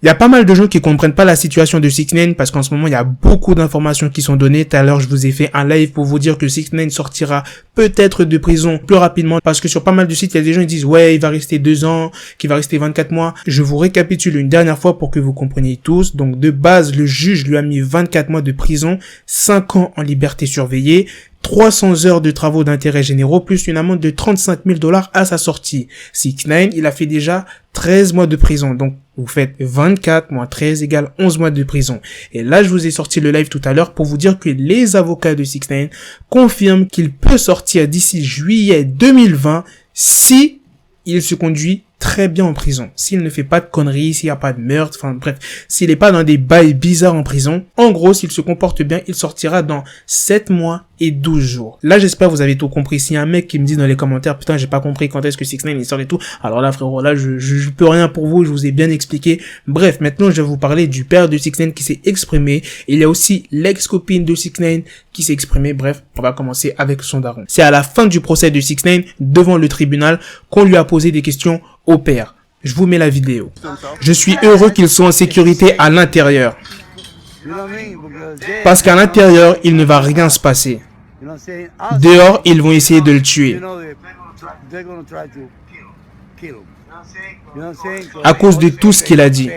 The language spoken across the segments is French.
Il y a pas mal de gens qui comprennent pas la situation de 6ix9ine parce qu'en ce moment, il y a beaucoup d'informations qui sont données. Tout à l'heure, je vous ai fait un live pour vous dire que 6ix9ine sortira peut-être de prison plus rapidement parce que sur pas mal de sites, il y a des gens qui disent ouais, il va rester 2 ans, qu'il va rester 24 mois. Je vous récapitule une dernière fois pour que vous compreniez tous. Donc, de base, le juge lui a mis 24 mois de prison, 5 ans en liberté surveillée, 300 heures de travaux d'intérêt généraux, plus une amende de $35 000 à sa sortie. 6ix9ine, il a fait déjà 13 mois de prison. Donc, vous faites 24 moins 13 égale 11 mois de prison. Et là, je vous ai sorti le live tout à l'heure pour vous dire que les avocats de 6ix9ine confirment qu'il peut sortir d'ici juillet 2020 si il se conduit très bien en prison. S'il ne fait pas de conneries, s'il n'y a pas de meurtre, enfin bref, s'il n'est pas dans des bails bizarres en prison, en gros, s'il se comporte bien, il sortira dans 7 mois et 12 jours. Là, j'espère que vous avez tout compris. S'il y a un mec qui me dit dans les commentaires, putain, j'ai pas compris quand est-ce que 6ix9ine il sort et tout, alors là, frérot, là, je peux rien pour vous, je vous ai bien expliqué. Bref, maintenant, je vais vous parler du père de 6ix9ine qui s'est exprimé. Il y a aussi l'ex-copine de 6ix9ine qui s'est exprimée. Bref, on va commencer avec son daron. C'est à la fin du procès de 6ix9ine, devant le tribunal, qu'on lui a posé des questions au père. Je vous mets la vidéo. Je suis heureux qu'ils soient en sécurité à l'intérieur. Parce qu'à l'intérieur, il ne va rien se passer. Dehors, ils vont essayer de le tuer. À cause de tout ce qu'il a dit.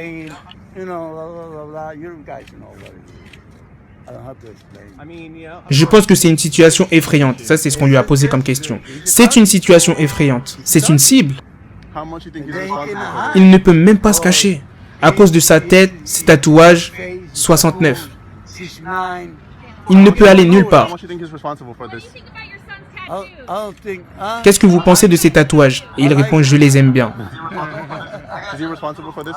Je pense que c'est une situation effrayante. Ça, c'est ce qu'on lui a posé comme question. C'est une situation effrayante. C'est une cible. Il ne peut même pas se cacher. À cause de sa tête, ses tatouages, 69. Il ne peut aller nulle part. Qu'est-ce que vous pensez de ces tatouages? Et il répond, je les aime bien.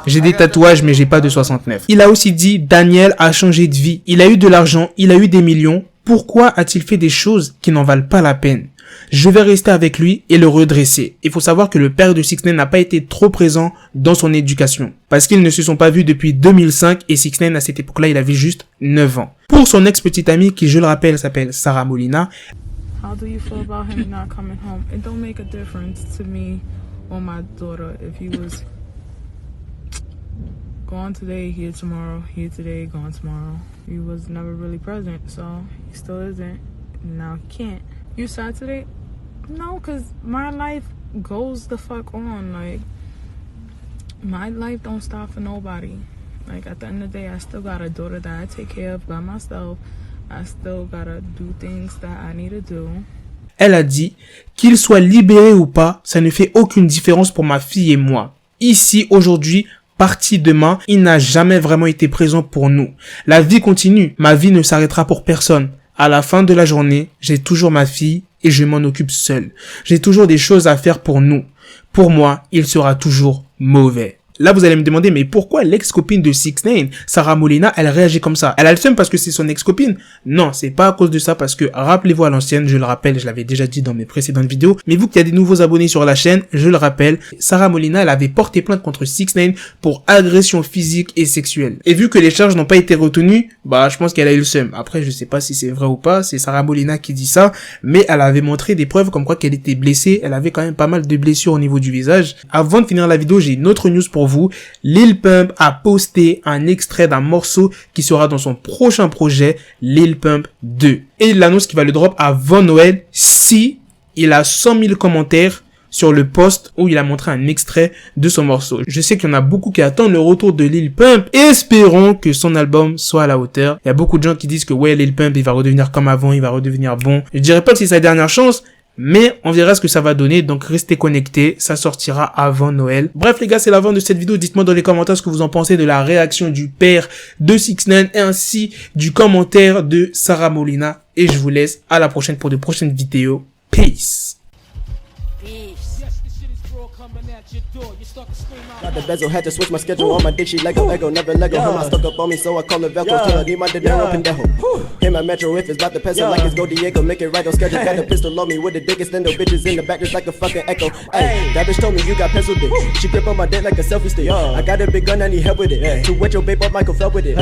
J'ai des tatouages, mais j'ai pas de 69. Il a aussi dit, Daniel a changé de vie. Il a eu de l'argent, il a eu des millions. Pourquoi a-t-il fait des choses qui n'en valent pas la peine? Je vais rester avec lui et le redresser. Il faut savoir que le père de 6ix9ine n'a pas été trop présent dans son éducation. Parce qu'ils ne se sont pas vus depuis 2005 et 6ix9ine à cette époque-là, il avait juste 9 ans. Pour son ex-petite amie, qui je le rappelle s'appelle Sarah Molina. How do you feel about him not coming home? It don't make a difference to me or my daughter if he was gone today, here tomorrow, here today, gone tomorrow. He was never really present, so he still isn't. Now he can't. You sad today? No, because my life goes the fuck on. Like, my life don't stop for nobody. Like, at the end of the day, I still got a daughter that I take care of by myself. I still gotta do things that I need to do. Elle a dit qu'il soit libéré ou pas, ça ne fait aucune différence pour ma fille et moi. Ici, aujourd'hui, parti demain, il n'a jamais vraiment été présent pour nous. La vie continue. Ma vie ne s'arrêtera pour personne. À la fin de la journée, j'ai toujours ma fille et je m'en occupe seul. J'ai toujours des choses à faire pour nous. Pour moi, il sera toujours mauvais. Là, vous allez me demander, mais pourquoi l'ex-copine de 6ix9ine, Sarah Molina, elle réagit comme ça? Elle a le seum parce que c'est son ex-copine? Non, c'est pas à cause de ça parce que, rappelez-vous à l'ancienne, je le rappelle, je l'avais déjà dit dans mes précédentes vidéos, mais vous qui avez des nouveaux abonnés sur la chaîne, je le rappelle, Sarah Molina, elle avait porté plainte contre 6ix9ine pour agression physique et sexuelle. Et vu que les charges n'ont pas été retenues, bah, je pense qu'elle a eu le seum. Après, je sais pas si c'est vrai ou pas, c'est Sarah Molina qui dit ça, mais elle avait montré des preuves comme quoi qu'elle était blessée, elle avait quand même pas mal de blessures au niveau du visage. Avant de finir la vidéo, j'ai une autre news pour vous. Lil Pump a posté un extrait d'un morceau qui sera dans son prochain projet, Lil Pump 2. Et il annonce qu'il va le drop avant Noël si il a 100 000 commentaires sur le post où il a montré un extrait de son morceau. Je sais qu'il y en a beaucoup qui attendent le retour de Lil Pump. Espérons que son album soit à la hauteur. Il y a beaucoup de gens qui disent que ouais, Lil Pump, il va redevenir comme avant, il va redevenir bon. Je dirais pas que c'est sa dernière chance, mais on verra ce que ça va donner, donc restez connectés, ça sortira avant Noël. Bref les gars, c'est la fin de cette vidéo, dites-moi dans les commentaires ce que vous en pensez de la réaction du père de 6ix9ine et ainsi du commentaire de Sarah Molina. Et je vous laisse à la prochaine pour de prochaines vidéos. Peace. Got the bezel, had to switch my schedule on my dick, she Lego, never Lego. Her mouth stuck up on me, so I call her Velcro. Till I need my dinero pendejo. Hit my metro if it's about to peso, like it's Go Diego. Make it right on schedule. Got a pistol on me with the dick extendo. Bitches in the back just like a fucking echo. Ay, that bitch told me you got pencil dick. She grip on my dick like a selfie stick. I got a big gun, I need help with it. To wet your babe up, Michael fell with it.